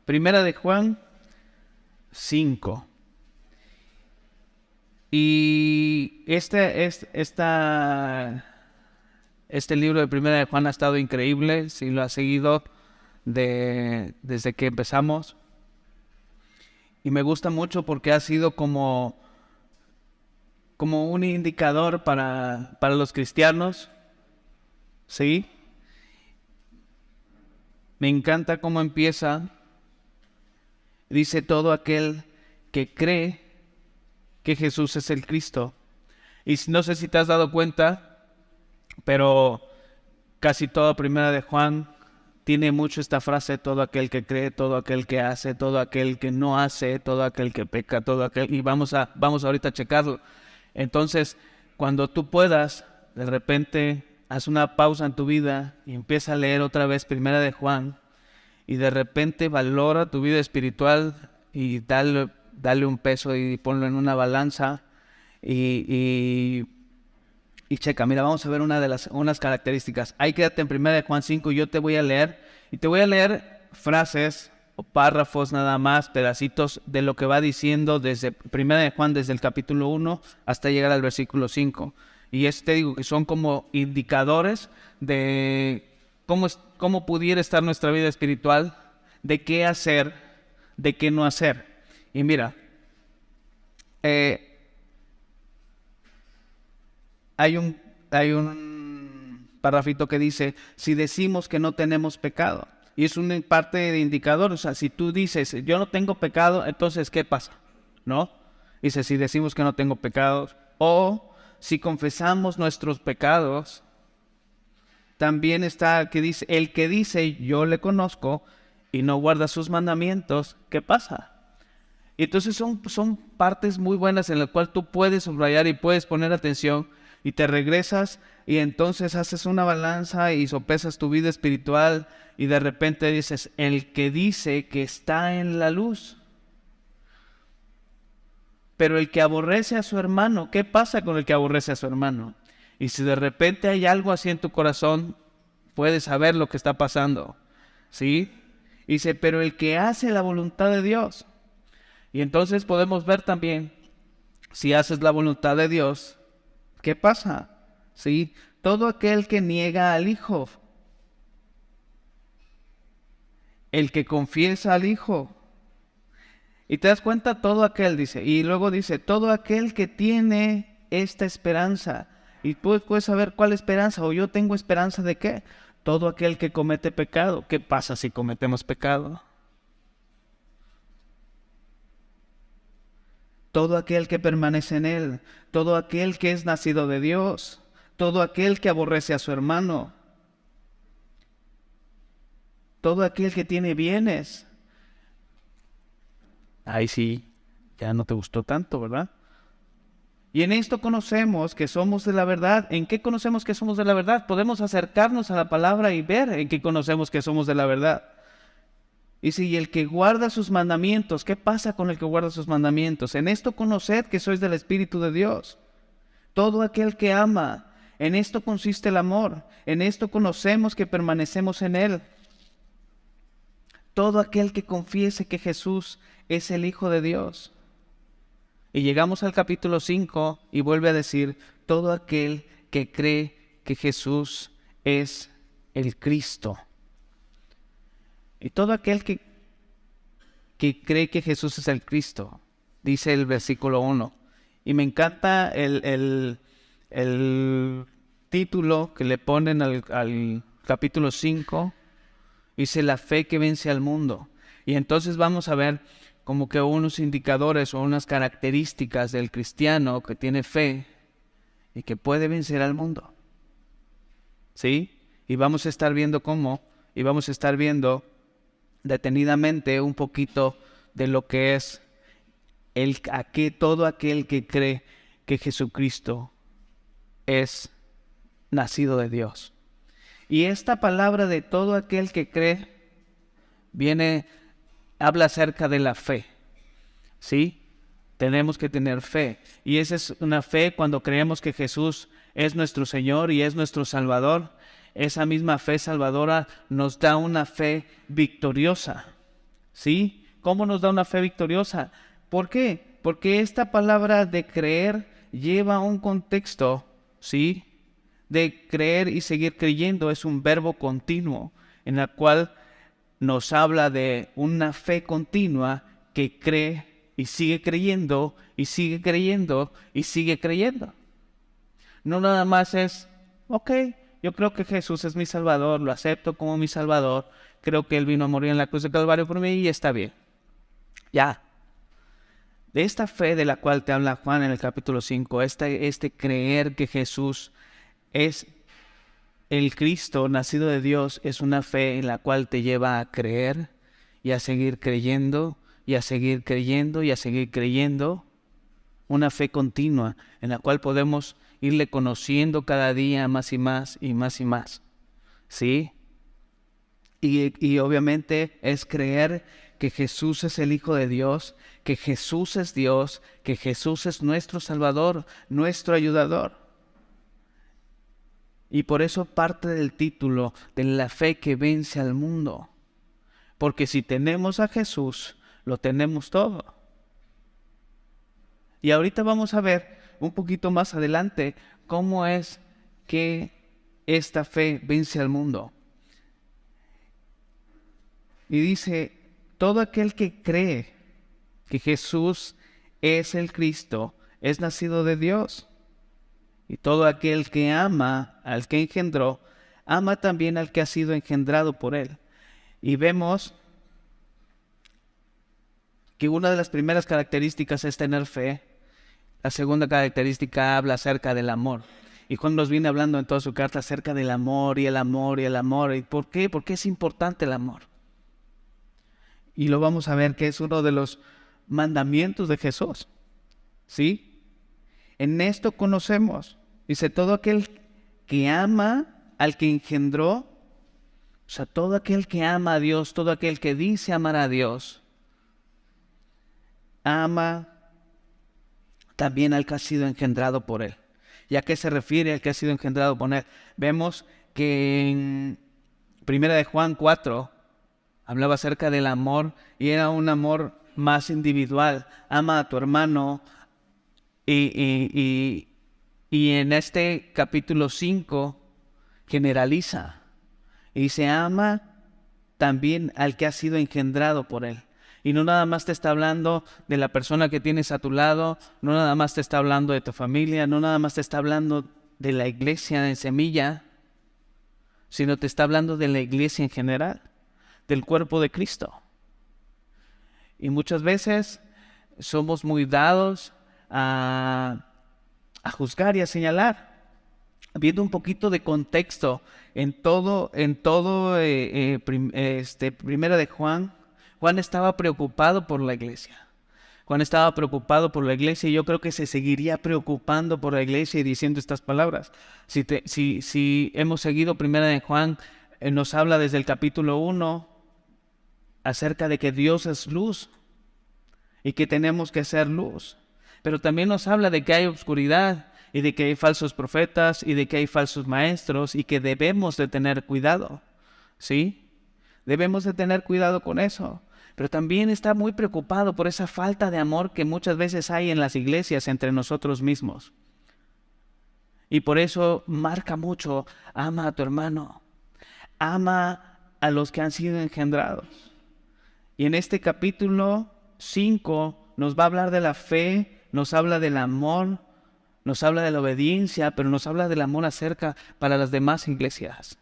Primera de Juan 5. Y este libro de Primera de Juan ha estado increíble, si lo has seguido desde que empezamos. Y me gusta mucho porque ha sido como un indicador para los cristianos, ¿sí? Me encanta cómo empieza. Dice: todo aquel que cree que Jesús es el Cristo. Y no sé si te has dado cuenta, pero casi toda Primera de Juan tiene mucho esta frase: todo aquel que cree, todo aquel que hace, todo aquel que no hace, todo aquel que peca, todo aquel... Y vamos ahorita a checarlo. Entonces, cuando tú puedas, de repente, haz una pausa en tu vida y empieza a leer otra vez Primera de Juan, y de repente valora tu vida espiritual y dale un peso y ponlo en una balanza y checa. Mira, vamos a ver unas características. Ahí quédate en Primera de Juan 5 y yo te voy a leer. Y te voy a leer frases o párrafos nada más, pedacitos de lo que va diciendo desde Primera de Juan, desde el capítulo 1 hasta llegar al versículo 5. Y te digo que son como indicadores de cómo pudiera estar nuestra vida espiritual, de qué hacer, de qué no hacer. Y mira, hay un parrafito que dice: si decimos que no tenemos pecado. Y es una parte de indicador. O sea, si tú dices yo no tengo pecado, entonces ¿qué pasa? ¿No? Dice: si decimos que no tengo pecado, o si confesamos nuestros pecados. También está el que dice yo le conozco y no guarda sus mandamientos, ¿qué pasa? Y entonces son partes muy buenas en las cuales tú puedes subrayar y puedes poner atención, y te regresas y entonces haces una balanza y sopesas tu vida espiritual y de repente dices: el que dice que está en la luz. Pero el que aborrece a su hermano, ¿qué pasa con el que aborrece a su hermano? Y si de repente hay algo así en tu corazón, puedes saber lo que está pasando, ¿sí? Dice: pero el que hace la voluntad de Dios. Y entonces podemos ver también, si haces la voluntad de Dios, ¿qué pasa? ¿Sí? Todo aquel que niega al Hijo, el que confiesa al Hijo. Y te das cuenta, todo aquel, dice, y luego dice: todo aquel que tiene esta esperanza. Y puedes saber cuál esperanza, o yo tengo esperanza de qué. Todo aquel que comete pecado. ¿Qué pasa si cometemos pecado? Todo aquel que permanece en él, todo aquel que es nacido de Dios, todo aquel que aborrece a su hermano, todo aquel que tiene bienes. Ahí sí, ya no te gustó tanto, ¿verdad? Y en esto conocemos que somos de la verdad. ¿En qué conocemos que somos de la verdad? Podemos acercarnos a la palabra y ver en qué conocemos que somos de la verdad. Y si el que guarda sus mandamientos, ¿qué pasa con el que guarda sus mandamientos? En esto conoced que sois del Espíritu de Dios. Todo aquel que ama, en esto consiste el amor. En esto conocemos que permanecemos en Él. Todo aquel que confiese que Jesús es el Hijo de Dios. Y llegamos al capítulo 5 y vuelve a decir: todo aquel que cree que Jesús es el Cristo. Y todo aquel que cree que Jesús es el Cristo, dice el versículo 1. Y me encanta el título que le ponen al capítulo 5. Dice: la fe que vence al mundo. Y entonces vamos a ver como que unos indicadores o unas características del cristiano que tiene fe y que puede vencer al mundo. ¿Sí? Y vamos a estar viendo cómo, y vamos a estar viendo detenidamente un poquito de lo que es todo aquel que cree que Jesucristo es nacido de Dios. Y esta palabra de todo aquel que cree habla acerca de la fe, ¿sí? Tenemos que tener fe. Y esa es una fe cuando creemos que Jesús es nuestro Señor y es nuestro Salvador. Esa misma fe salvadora nos da una fe victoriosa, ¿Sí? ¿Cómo nos da una fe victoriosa? ¿Por qué? Porque esta palabra de creer lleva un contexto, ¿sí? De creer y seguir creyendo es un verbo continuo en el cual nos habla de una fe continua que cree y sigue creyendo y sigue creyendo y sigue creyendo. No nada más es, ok, yo creo que Jesús es mi Salvador, lo acepto como mi Salvador, creo que Él vino a morir en la cruz de Calvario por mí y está bien. Ya. De esta fe de la cual te habla Juan en el capítulo 5, este creer que Jesús es el Cristo nacido de Dios, es una fe en la cual te lleva a creer y a seguir creyendo y a seguir creyendo y a seguir creyendo. Una fe continua en la cual podemos irle conociendo cada día más y más y más y más. ¿Sí? Y obviamente es creer que Jesús es el Hijo de Dios, que Jesús es Dios, que Jesús es nuestro Salvador, nuestro ayudador. Y por eso parte del título de la fe que vence al mundo. Porque si tenemos a Jesús, lo tenemos todo. Y ahorita vamos a ver un poquito más adelante cómo es que esta fe vence al mundo. Y dice, todo aquel que cree que Jesús es el Cristo, es nacido de Dios. Y todo aquel que ama al que engendró, ama también al que ha sido engendrado por él. Y vemos que una de las primeras características es tener fe. La segunda característica habla acerca del amor. Y Juan nos viene hablando en toda su carta acerca del amor y el amor y el amor. ¿Y por qué? Porque es importante el amor. Y lo vamos a ver que es uno de los mandamientos de Jesús. ¿Sí? En esto conocemos. Dice, todo aquel que ama al que engendró, o sea, todo aquel que ama a Dios, todo aquel que dice amar a Dios, ama también al que ha sido engendrado por Él. ¿Y a qué se refiere al que ha sido engendrado por Él? Vemos que en 1 de Juan 4 hablaba acerca del amor y era un amor más individual. Ama a tu hermano y en este capítulo 5 generaliza y se ama también al que ha sido engendrado por Él. Y no nada más te está hablando de la persona que tienes a tu lado, no nada más te está hablando de tu familia, no nada más te está hablando de la iglesia en Semilla, sino te está hablando de la iglesia en general, del cuerpo de Cristo. Y muchas veces somos muy dados a juzgar y a señalar. Viendo un poquito de contexto en todo Primera de Juan, Juan estaba preocupado por la iglesia. Juan estaba preocupado por la iglesia y yo creo que se seguiría preocupando por la iglesia y diciendo estas palabras. Si hemos seguido Primera de Juan, nos habla desde el capítulo 1 acerca de que Dios es luz y que tenemos que ser luz. Pero también nos habla de que hay oscuridad y de que hay falsos profetas y de que hay falsos maestros y que debemos de tener cuidado, ¿sí? Debemos de tener cuidado con eso. Pero también está muy preocupado por esa falta de amor que muchas veces hay en las iglesias entre nosotros mismos. Y por eso marca mucho, ama a tu hermano, ama a los que han sido engendrados. Y en este capítulo 5 nos va a hablar de la fe, nos habla del amor, nos habla de la obediencia, pero nos habla del amor acerca para las demás iglesias.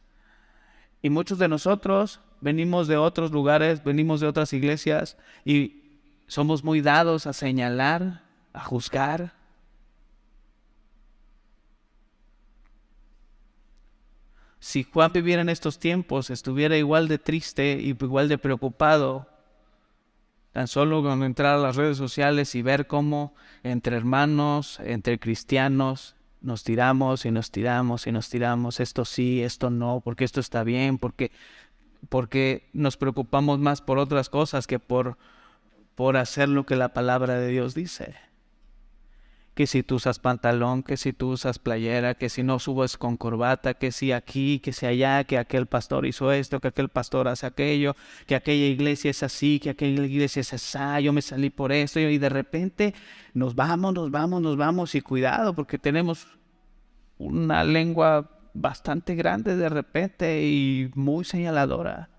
Y muchos de nosotros venimos de otros lugares, venimos de otras iglesias y somos muy dados a señalar, a juzgar. Si Juan viviera en estos tiempos, estuviera igual de triste y igual de preocupado, tan solo con entrar a las redes sociales y ver cómo entre hermanos, entre cristianos, nos tiramos y nos tiramos y nos tiramos, esto sí, esto no, porque esto está bien, porque nos preocupamos más por otras cosas que por hacer lo que la palabra de Dios dice. que si tú usas pantalón, que si tú usas playera, que si no subes con corbata, que si aquí, que si allá, que aquel pastor hizo esto, que aquel pastor hace aquello, que aquella iglesia es así, que aquella iglesia es así, yo me salí por esto, y de repente nos vamos, y cuidado, porque tenemos una lengua bastante grande de repente y muy señaladora.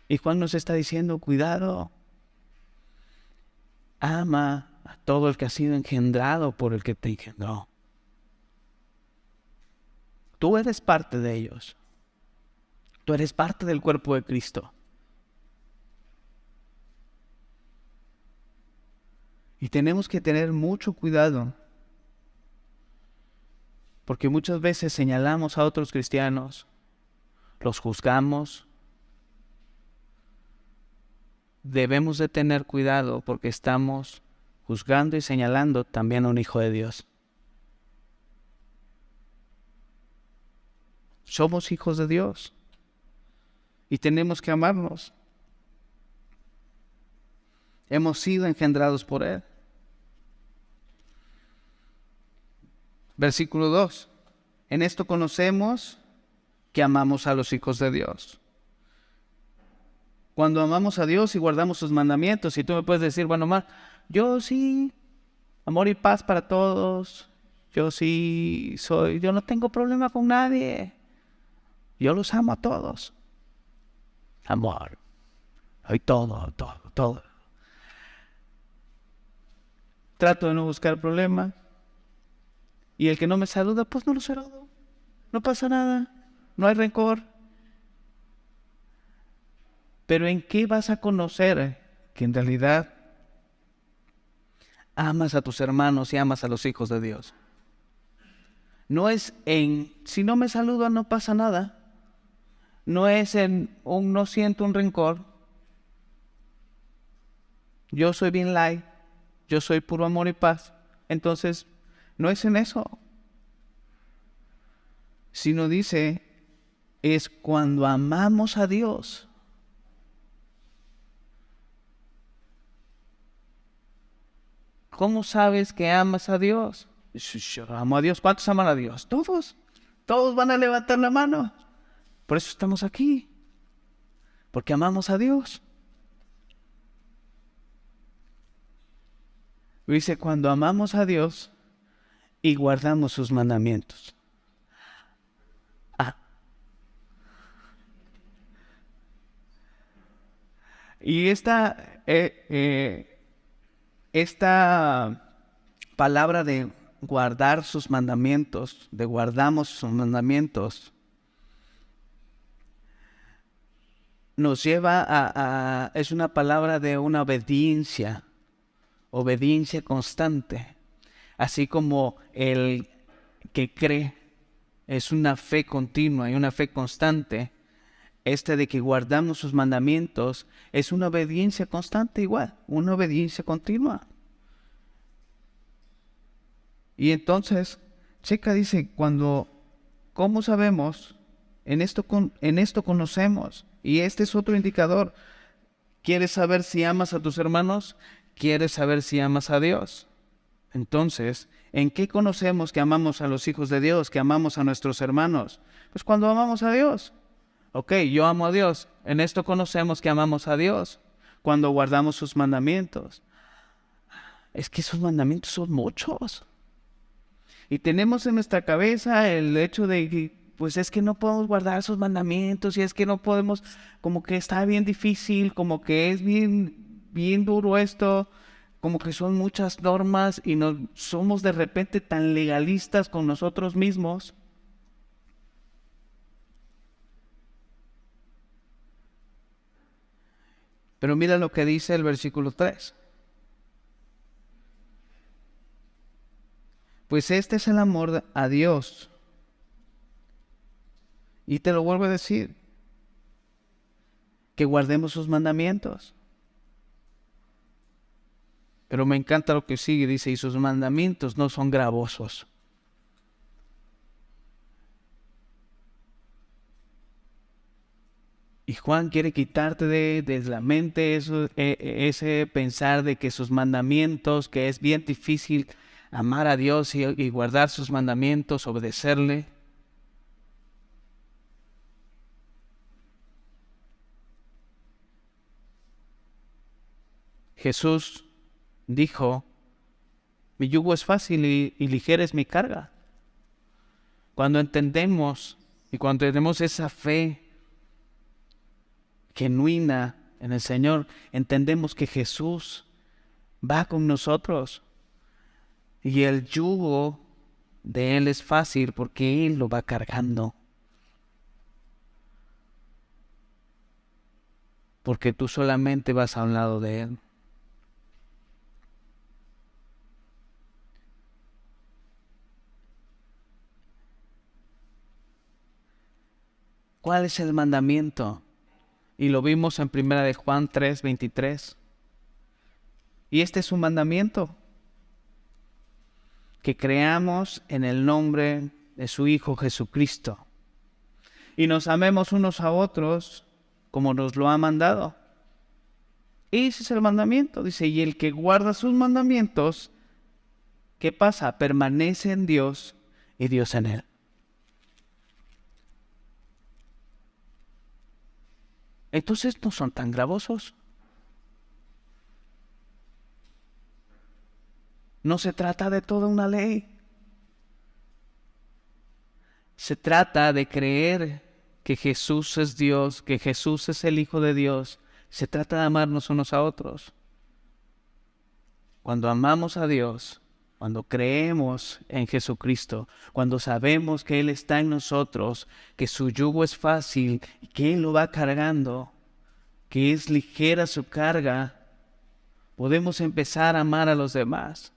Y Juan nos está diciendo, cuidado, ama a todo el que ha sido engendrado por el que te engendró. Tú eres parte de ellos. Tú eres parte del cuerpo de Cristo. Y tenemos que tener mucho cuidado, porque muchas veces señalamos a otros cristianos, los juzgamos. Debemos de tener cuidado porque estamos juzgando y señalando también a un hijo de Dios. Somos hijos de Dios y tenemos que amarnos. Hemos sido engendrados por Él. Versículo 2. En esto conocemos que amamos a los hijos de Dios. Cuando amamos a Dios y guardamos sus mandamientos, y tú me puedes decir, bueno, Omar, yo sí, amor y paz para todos, yo no tengo problema con nadie, yo los amo a todos. Amor, hay todo. Trato de no buscar problemas, y el que no me saluda, pues no lo saludo, no pasa nada, no hay rencor. Pero ¿en qué vas a conocer que en realidad amas a tus hermanos y amas a los hijos de Dios? No es en, si no me saludo no pasa nada. No es en un no siento un rencor. Yo soy bien light. Yo soy puro amor y paz. Entonces, no es en eso. Sino dice, es cuando amamos a Dios. ¿Cómo sabes que amas a Dios? Yo amo a Dios. ¿Cuántos aman a Dios? Todos. Todos van a levantar la mano. Por eso estamos aquí. Porque amamos a Dios. Dice, cuando amamos a Dios y guardamos sus mandamientos. Y esta palabra de guardar sus mandamientos, de guardamos sus mandamientos, nos lleva es una palabra de una obediencia constante, así como el que cree es una fe continua y una fe constante. De que guardamos sus mandamientos es una obediencia constante igual, una obediencia continua. Y entonces, checa, dice, ¿cómo sabemos? En esto conocemos. Y este es otro indicador. ¿Quieres saber si amas a tus hermanos? ¿Quieres saber si amas a Dios? Entonces, ¿en qué conocemos que amamos a los hijos de Dios, que amamos a nuestros hermanos? Pues cuando amamos a Dios. Ok, yo amo a Dios. En esto conocemos que amamos a Dios cuando guardamos sus mandamientos. Es que esos mandamientos son muchos. Y tenemos en nuestra cabeza el hecho de que, pues es que no podemos guardar sus mandamientos y es que no podemos, como que está bien difícil, como que es bien duro esto, como que son muchas normas y somos de repente tan legalistas con nosotros mismos. Pero mira lo que dice el versículo 3. Pues este es el amor a Dios. Y te lo vuelvo a decir, que guardemos sus mandamientos. Pero me encanta lo que sigue, dice, y sus mandamientos no son gravosos. Y Juan quiere quitarte de la mente ese pensar de que sus mandamientos, que es bien difícil amar a Dios y guardar sus mandamientos, obedecerle. Jesús dijo, mi yugo es fácil y ligera es mi carga. Cuando entendemos y cuando tenemos esa fe genuina en el Señor, entendemos que Jesús va con nosotros y el yugo de Él es fácil porque Él lo va cargando. Porque tú solamente vas a un lado de Él. ¿Cuál es el mandamiento? Y lo vimos en 1 Juan 3:23. Y este es un mandamiento: que creamos en el nombre de su Hijo Jesucristo y nos amemos unos a otros como nos lo ha mandado. Ese es el mandamiento, dice, y el que guarda sus mandamientos, ¿qué pasa? Permanece en Dios y Dios en él. Entonces no son tan gravosos. No se trata de toda una ley. Se trata de creer que Jesús es Dios, que Jesús es el Hijo de Dios. Se trata de amarnos unos a otros. Cuando amamos a Dios, cuando creemos en Jesucristo, cuando sabemos que Él está en nosotros, que su yugo es fácil y que Él lo va cargando, que es ligera su carga, podemos empezar a amar a los demás.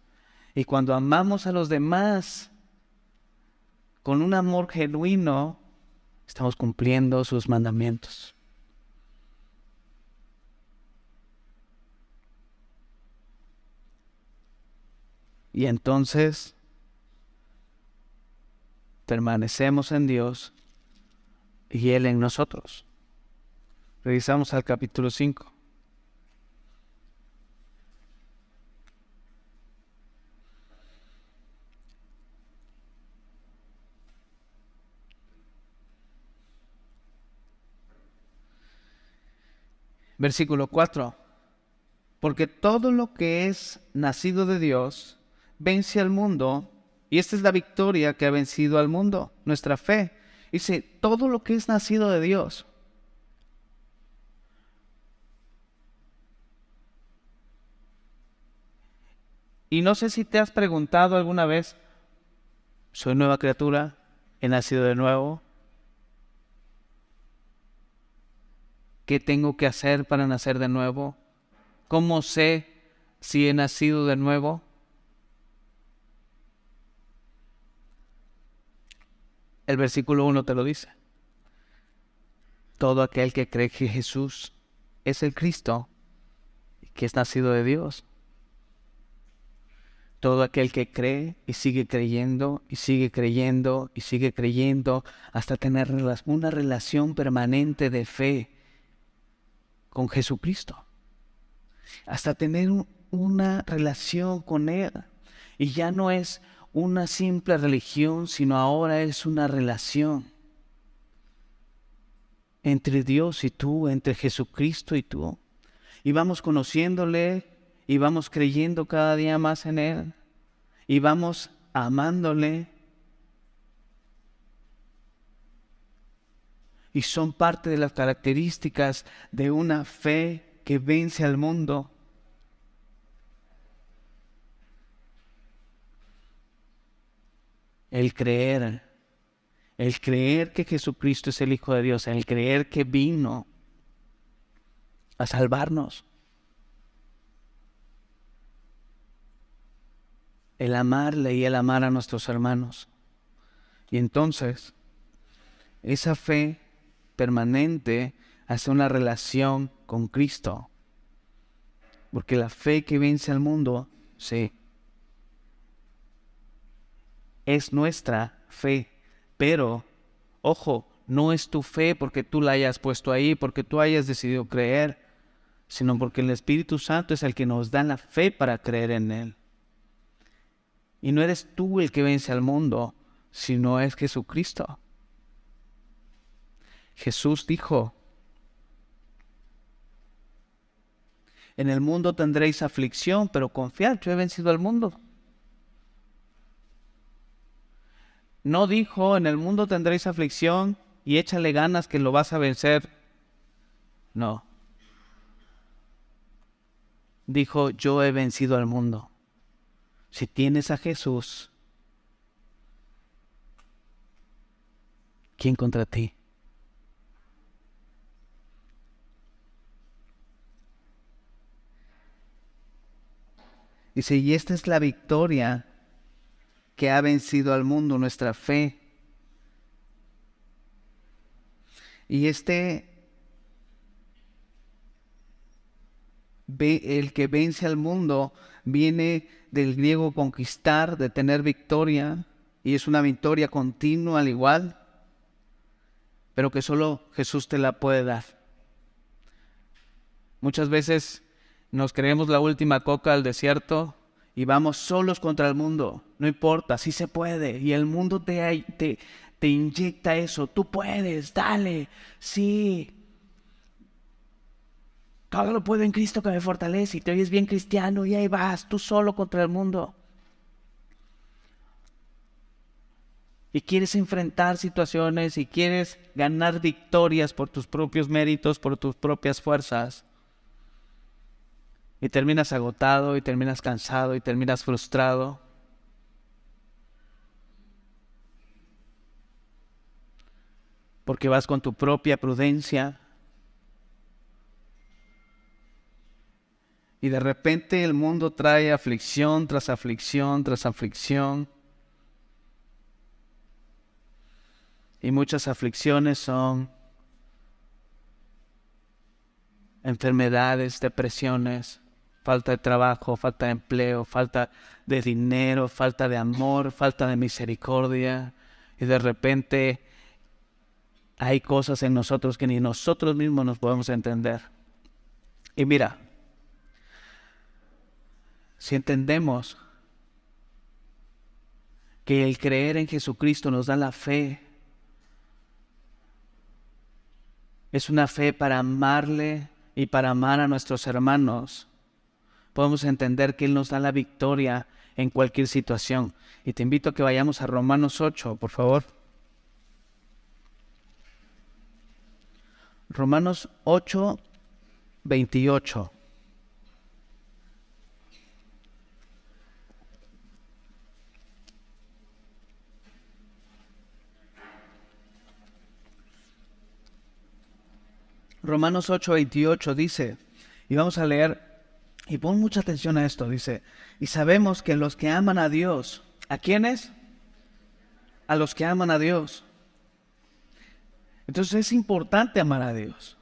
Y cuando amamos a los demás con un amor genuino, estamos cumpliendo sus mandamientos. Y entonces permanecemos en Dios y Él en nosotros. Revisamos al capítulo 5. Versículo 4. Porque todo lo que es nacido de Dios vence al mundo, y esta es la victoria que ha vencido al mundo, nuestra fe. Dice, todo lo que es nacido de Dios. Y no sé si te has preguntado alguna vez, ¿soy nueva criatura? ¿He nacido de nuevo? ¿Qué tengo que hacer para nacer de nuevo? ¿Cómo sé si he nacido de nuevo? El versículo 1 te lo dice. Todo aquel que cree que Jesús es el Cristo, que es nacido de Dios. Todo aquel que cree y sigue creyendo y sigue creyendo y sigue creyendo hasta tener una relación permanente de fe con Jesucristo. Hasta tener una relación con Él. Y ya no es una simple religión, sino ahora es una relación entre Dios y tú, entre Jesucristo y tú. Y vamos conociéndole y vamos creyendo cada día más en Él. Y vamos amándole. Y son parte de las características de una fe que vence al mundo. El creer que Jesucristo es el Hijo de Dios, el creer que vino a salvarnos. El amarle y el amar a nuestros hermanos. Y entonces, esa fe permanente hace una relación con Cristo. Porque la fe que vence al mundo, sí, es nuestra fe. Pero, ojo, No es tu fe porque tú la hayas puesto ahí, porque tú hayas decidido creer, sino porque el Espíritu Santo es el que nos da la fe para creer en Él. Y no eres tú el que vence al mundo, sino es Jesucristo. Jesús dijo, en el mundo tendréis aflicción, pero confiad, yo he vencido al mundo. No dijo, en el mundo tendréis aflicción y échale ganas que lo vas a vencer. No. Dijo, yo he vencido al mundo. Si tienes a Jesús, ¿quién contra ti? Dice, y esta es la victoria que ha vencido al mundo, nuestra fe. Y el que vence al mundo viene del griego conquistar, de tener victoria, y es una victoria continua al igual, pero que solo Jesús te la puede dar. Muchas veces nos creemos la última coca al desierto y vamos solos contra el mundo. No importa, sí se puede. Y el mundo te inyecta eso. Tú puedes, dale, sí. Todo lo puedo en Cristo que me fortalece. Y te oyes bien cristiano y ahí vas, tú solo contra el mundo. Y quieres enfrentar situaciones y quieres ganar victorias por tus propios méritos, por tus propias fuerzas. Y terminas agotado, y terminas cansado, y terminas frustrado. Porque vas con tu propia prudencia. Y de repente el mundo trae aflicción tras aflicción tras aflicción. Y muchas aflicciones son enfermedades, depresiones, falta de trabajo, falta de empleo, falta de dinero, falta de amor, falta de misericordia. Y de repente hay cosas en nosotros que ni nosotros mismos nos podemos entender. Y mira, si entendemos que el creer en Jesucristo nos da la fe, es una fe para amarle y para amar a nuestros hermanos, podemos entender que Él nos da la victoria en cualquier situación. Y te invito a que vayamos a Romanos 8, por favor. Romanos 8, 28. Romanos 8, 28 dice, y vamos a leer, y pon mucha atención a esto, dice, y sabemos que los que aman a Dios, ¿a quiénes? A los que aman a Dios. Entonces es importante amar a Dios.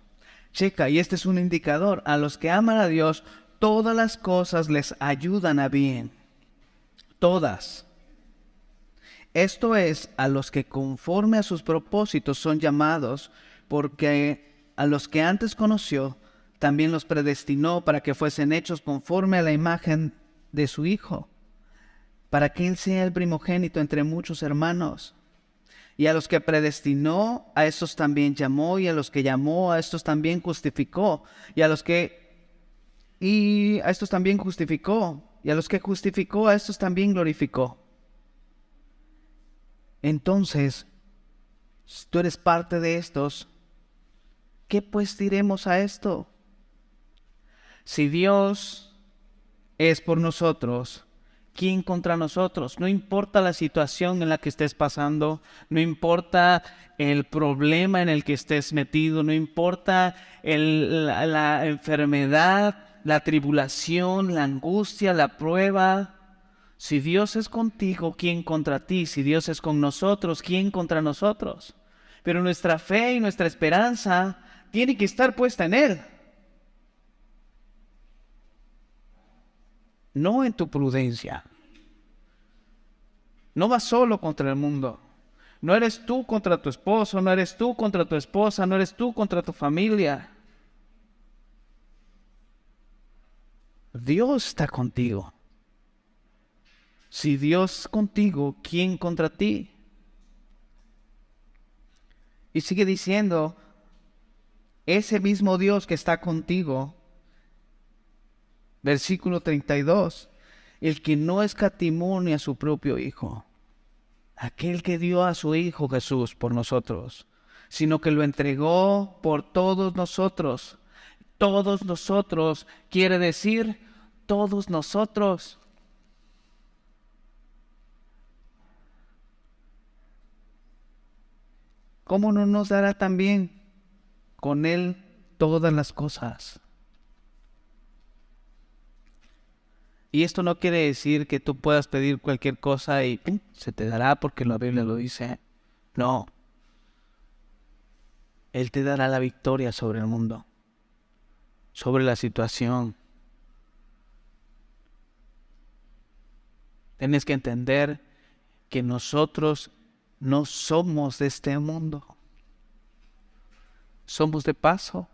Checa, y este es un indicador, a los que aman a Dios, todas las cosas les ayudan a bien. Todas. Esto es, a los que conforme a sus propósitos son llamados, porque a los que antes conoció, también los predestinó para que fuesen hechos conforme a la imagen de su Hijo, para que Él sea el primogénito entre muchos hermanos. Y a los que predestinó, a estos también llamó, y a los que llamó, a estos también justificó, y a estos también justificó, y a los que justificó, a estos también glorificó. Entonces, si tú eres parte de estos, ¿qué pues diremos a esto? Si Dios es por nosotros, ¿quién contra nosotros? No importa la situación en la que estés pasando, no importa el problema en el que estés metido, no importa la enfermedad, la tribulación, la angustia, la prueba. Si Dios es contigo, ¿quién contra ti? Si Dios es con nosotros, ¿quién contra nosotros? Pero nuestra fe y nuestra esperanza tiene que estar puesta en Él. No en tu prudencia. No vas solo contra el mundo. No eres tú contra tu esposo, no eres tú contra tu esposa, no eres tú contra tu familia. Dios está contigo. Si Dios es contigo, ¿quién contra ti? Y sigue diciendo, ese mismo Dios que está contigo, versículo 32, el que no escatimó ni a su propio Hijo, aquel que dio a su Hijo Jesús por nosotros, sino que lo entregó por todos nosotros. Todos nosotros quiere decir todos nosotros. ¿Cómo no nos dará también con Él todas las cosas? Y esto no quiere decir que tú puedas pedir cualquier cosa y ¡pum!, se te dará porque la Biblia lo dice. No. Él te dará la victoria sobre el mundo, sobre la situación. Tienes que entender que nosotros no somos de este mundo. Somos de paso.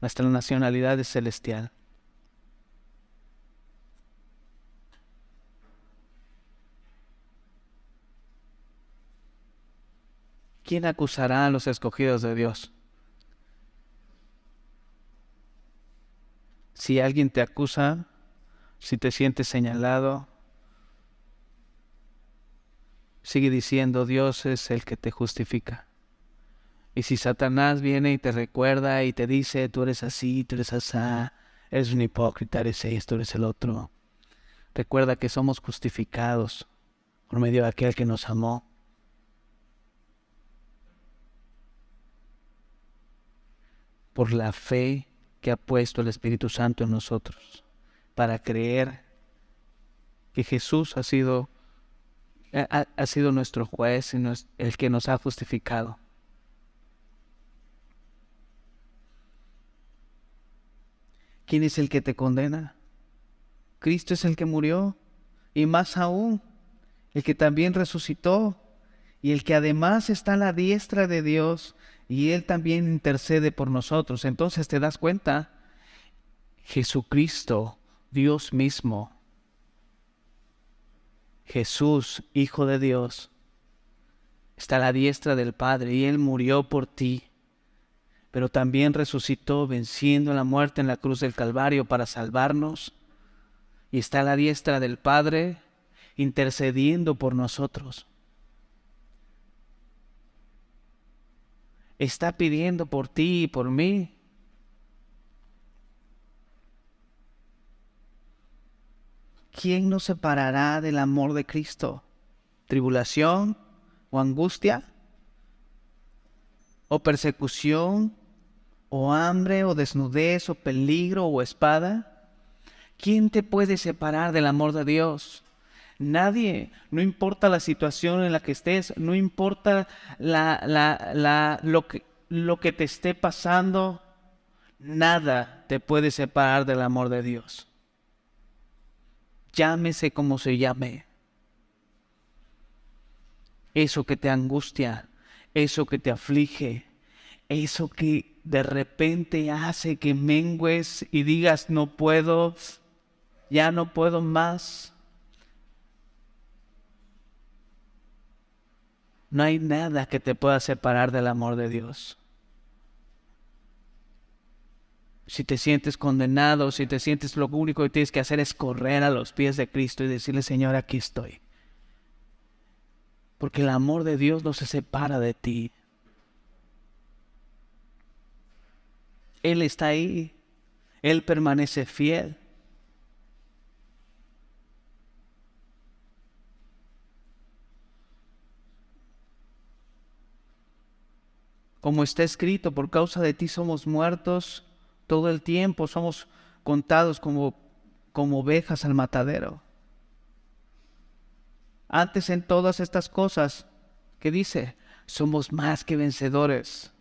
Nuestra nacionalidad es celestial. ¿Quién acusará a los escogidos de Dios? Si alguien te acusa, si te sientes señalado, sigue diciendo, Dios es el que te justifica. Y si Satanás viene y te recuerda y te dice, tú eres así, tú eres asá, eres un hipócrita, eres esto, eres el otro, recuerda que somos justificados por medio de aquel que nos amó. Por la fe que ha puesto el Espíritu Santo en nosotros, para creer que Jesús ha sido nuestro juez y el que nos ha justificado. ¿Quién es el que te condena? Cristo es el que murió, y más aún, el que también resucitó, y el que además está a la diestra de Dios, y Él también intercede por nosotros. Entonces te das cuenta, Jesucristo, Dios mismo, Jesús, Hijo de Dios, está a la diestra del Padre, y Él murió por ti, pero también resucitó venciendo la muerte en la cruz del Calvario para salvarnos, y está a la diestra del Padre intercediendo por nosotros. Está pidiendo por ti y por mí. ¿Quién nos separará del amor de Cristo? ¿Tribulación o angustia? ¿O persecución? ¿O hambre? ¿O desnudez? ¿O peligro? ¿O espada? ¿Quién te puede separar del amor de Dios? Nadie. No importa la situación en la que estés, no importa lo que te esté pasando, nada te puede separar del amor de Dios. Llámese como se llame. Eso que te angustia, eso que te aflige, eso que de repente hace que mengues y digas no puedo, ya no puedo más. No hay nada que te pueda separar del amor de Dios. Si te sientes condenado, si te sientes, lo único que tienes que hacer es correr a los pies de Cristo y decirle, Señor, aquí estoy. Porque el amor de Dios no se separa de ti. Él está ahí. Él permanece fiel. Como está escrito, por causa de ti somos muertos todo el tiempo, somos contados como ovejas al matadero. Antes en todas estas cosas, ¿qué dice? Somos más que vencedores.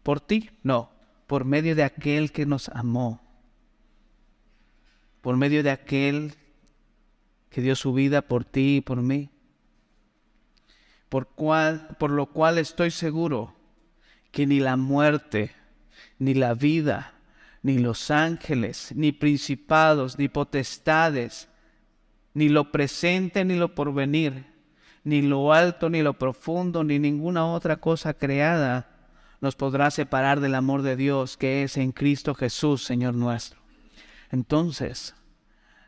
¿Por ti? No, por medio de aquel que nos amó. Por medio de aquel que dio su vida por ti y por mí. por lo cual estoy seguro que ni la muerte, ni la vida, ni los ángeles, ni principados, ni potestades, ni lo presente, ni lo porvenir, ni lo alto, ni lo profundo, ni ninguna otra cosa creada nos podrá separar del amor de Dios que es en Cristo Jesús, Señor nuestro. Entonces,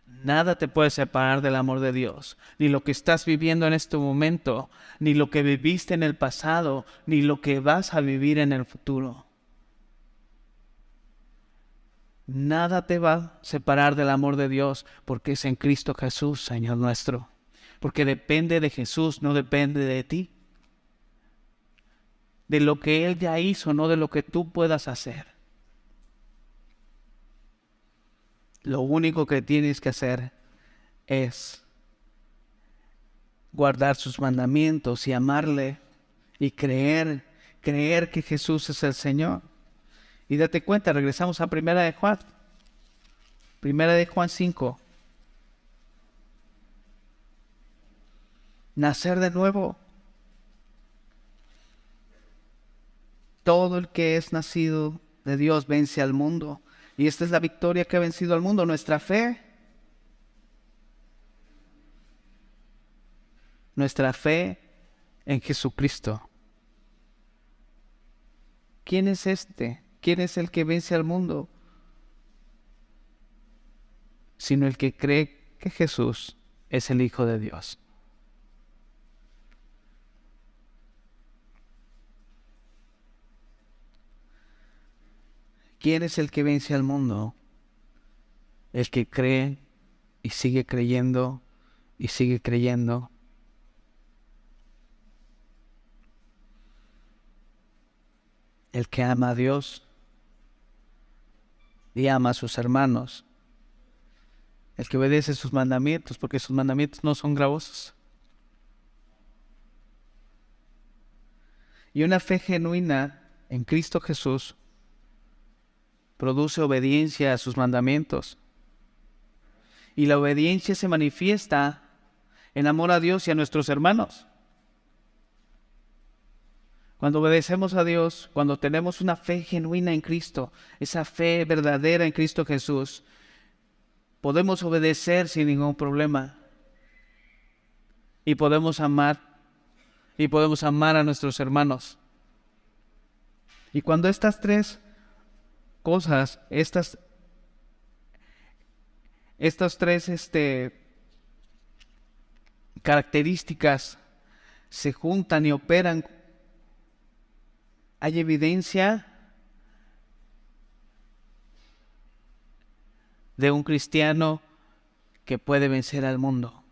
nada te puede separar del amor de Dios, ni lo que estás viviendo en este momento, ni lo que viviste en el pasado, ni lo que vas a vivir en el futuro. Nada te va a separar del amor de Dios porque es en Cristo Jesús, Señor nuestro. Porque depende de Jesús, no depende de ti. De lo que Él ya hizo, no de lo que tú puedas hacer. Lo único que tienes que hacer es guardar sus mandamientos y amarle y creer que Jesús es el Señor. Y date cuenta, regresamos a Primera de Juan 5. Nacer de nuevo. Todo el que es nacido de Dios vence al mundo. Y esta es la victoria que ha vencido al mundo, nuestra fe. Nuestra fe en Jesucristo. ¿Quién es este? ¿Quién es el que vence al mundo? Sino el que cree que Jesús es el Hijo de Dios. ¿Quién es el que vence al mundo? El que cree y sigue creyendo y sigue creyendo. El que ama a Dios y ama a sus hermanos. El que obedece sus mandamientos, porque sus mandamientos no son gravosos. Y una fe genuina en Cristo Jesús produce obediencia a sus mandamientos. Y la obediencia se manifiesta en amor a Dios y a nuestros hermanos. Cuando obedecemos a Dios, cuando tenemos una fe genuina en Cristo, esa fe verdadera en Cristo Jesús, podemos obedecer sin ningún problema. Y podemos amar a nuestros hermanos. Y cuando estas tres cosas, estas tres características se juntan y operan, hay evidencia de un cristiano que puede vencer al mundo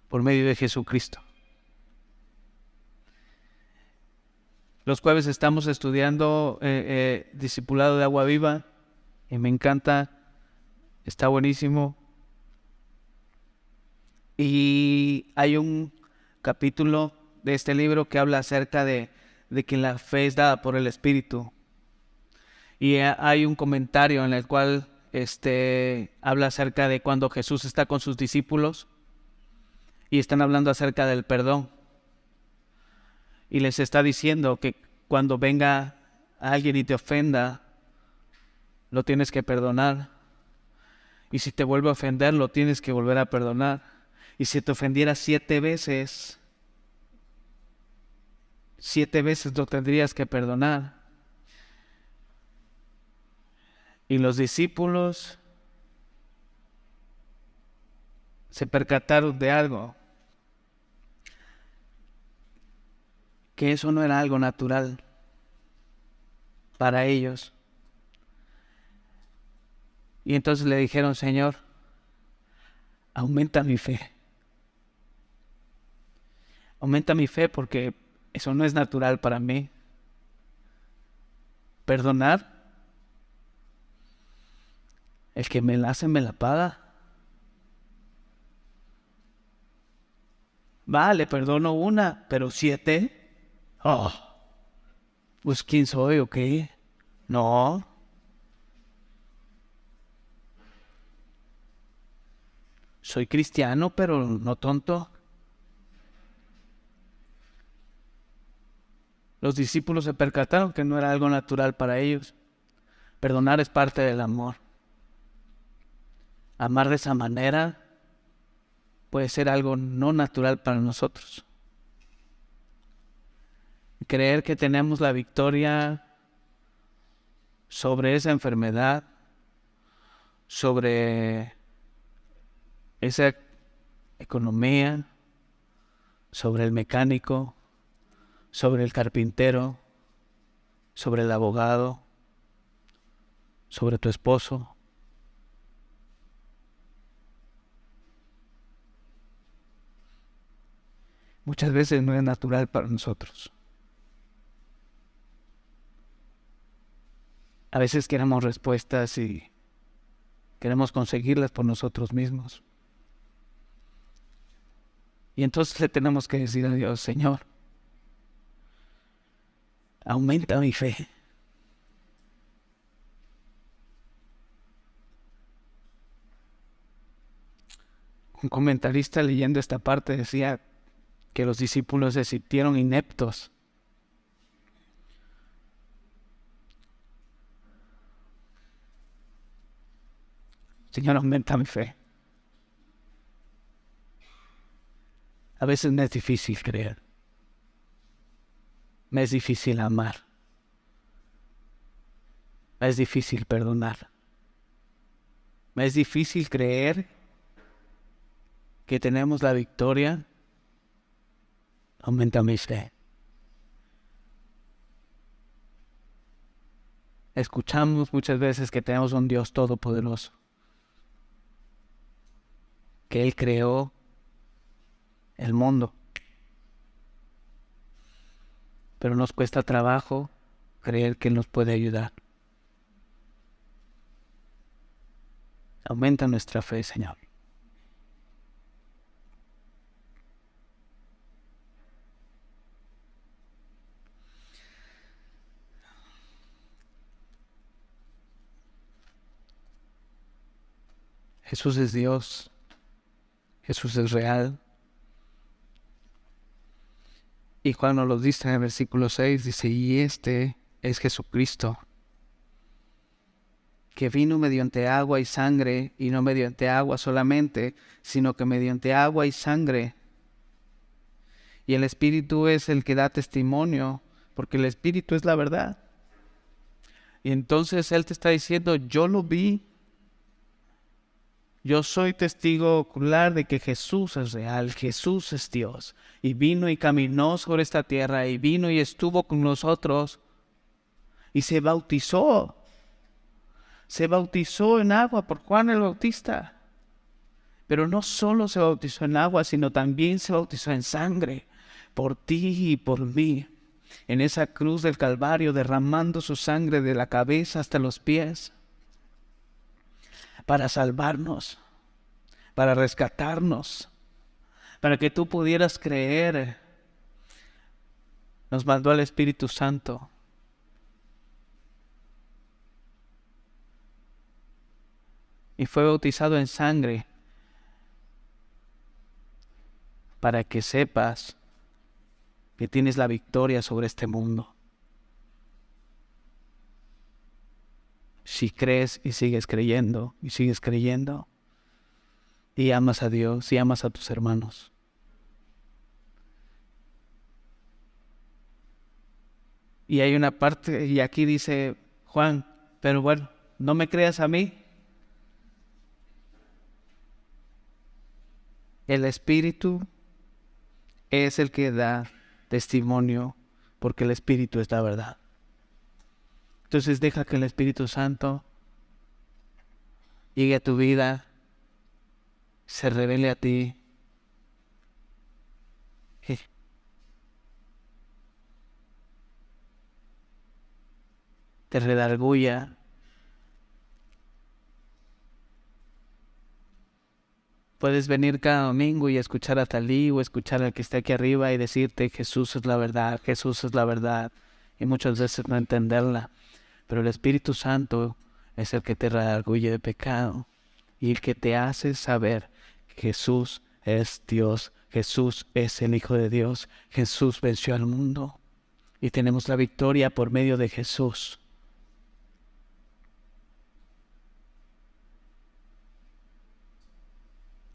por medio de Jesucristo. Los jueves estamos estudiando Discipulado de Agua Viva y me encanta, está buenísimo. Y hay un capítulo de este libro que habla acerca de que la fe es dada por el Espíritu. Y hay un comentario en el cual habla acerca de cuando Jesús está con sus discípulos y están hablando acerca del perdón. Y les está diciendo que cuando venga alguien y te ofenda, lo tienes que perdonar. Y si te vuelve a ofender, lo tienes que volver a perdonar. Y si te ofendiera 7 veces, 7 veces lo tendrías que perdonar. Y los discípulos se percataron de algo, que eso no era algo natural para ellos. Y entonces le dijeron: Señor, aumenta mi fe. Aumenta mi fe porque eso no es natural para mí. Perdonar, el que me la hace me la paga. Vale, perdono 1, pero 7. Oh, pues ¿quién soy o qué? No. Soy cristiano, pero no tonto. Los discípulos se percataron que no era algo natural para ellos. Perdonar es parte del amor. Amar de esa manera puede ser algo no natural para nosotros. Creer que tenemos la victoria sobre esa enfermedad, sobre esa economía, sobre el mecánico, sobre el carpintero, sobre el abogado, sobre tu esposo. Muchas veces no es natural para nosotros. A veces queremos respuestas y queremos conseguirlas por nosotros mismos. Y entonces le tenemos que decir a Dios: Señor, aumenta mi fe. Un comentarista leyendo esta parte decía que los discípulos se sintieron ineptos. Señor, aumenta mi fe. A veces me es difícil creer. Me es difícil amar. Me es difícil perdonar. Me es difícil creer que tenemos la victoria. Aumenta mi fe. Escuchamos muchas veces que tenemos un Dios todopoderoso, que Él creó el mundo. Pero nos cuesta trabajo creer que Él nos puede ayudar. Aumenta nuestra fe, Señor. Jesús es Dios. Jesús es real. Y Juan nos lo dice en el versículo 6, dice: y este es Jesucristo, que vino mediante agua y sangre, y no mediante agua solamente, sino que mediante agua y sangre. Y el Espíritu es el que da testimonio, porque el Espíritu es la verdad. Y entonces Él te está diciendo: yo lo vi. Yo soy testigo ocular de que Jesús es real, Jesús es Dios. Y vino y caminó sobre esta tierra, y vino y estuvo con nosotros, y se bautizó. Se bautizó en agua por Juan el Bautista. Pero no solo se bautizó en agua, sino también se bautizó en sangre, por ti y por mí. En esa cruz del Calvario, derramando su sangre de la cabeza hasta los pies, para salvarnos, para rescatarnos, para que tú pudieras creer. Nos mandó al Espíritu Santo. Y fue bautizado en sangre para que sepas que tienes la victoria sobre este mundo. Si crees y sigues creyendo, y amas a Dios y amas a tus hermanos. Y hay una parte, y aquí dice Juan: pero bueno, ¿no me creas a mí? El Espíritu es el que da testimonio, porque el Espíritu es la verdad. Entonces deja que el Espíritu Santo llegue a tu vida, se revele a ti. Te redarguya. Puedes venir cada domingo y escuchar a Talí o escuchar al que está aquí arriba y decirte: Jesús es la verdad, Jesús es la verdad. Y muchas veces no entenderla. Pero el Espíritu Santo es el que te redarguye de pecado y el que te hace saber que Jesús es Dios, Jesús es el Hijo de Dios, Jesús venció al mundo. y tenemos la victoria por medio de Jesús.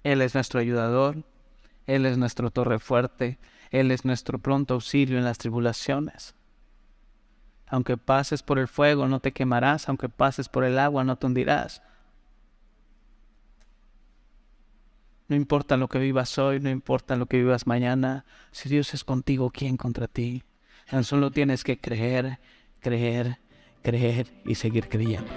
Él es nuestro ayudador, Él es nuestro torre fuerte, Él es nuestro pronto auxilio en las tribulaciones. Aunque pases por el fuego, no te quemarás, aunque pases por el agua, no te hundirás. No importa lo que vivas hoy, no importa lo que vivas mañana, si Dios es contigo, ¿quién contra ti? Tan solo tienes que creer, creer, creer y seguir creyendo.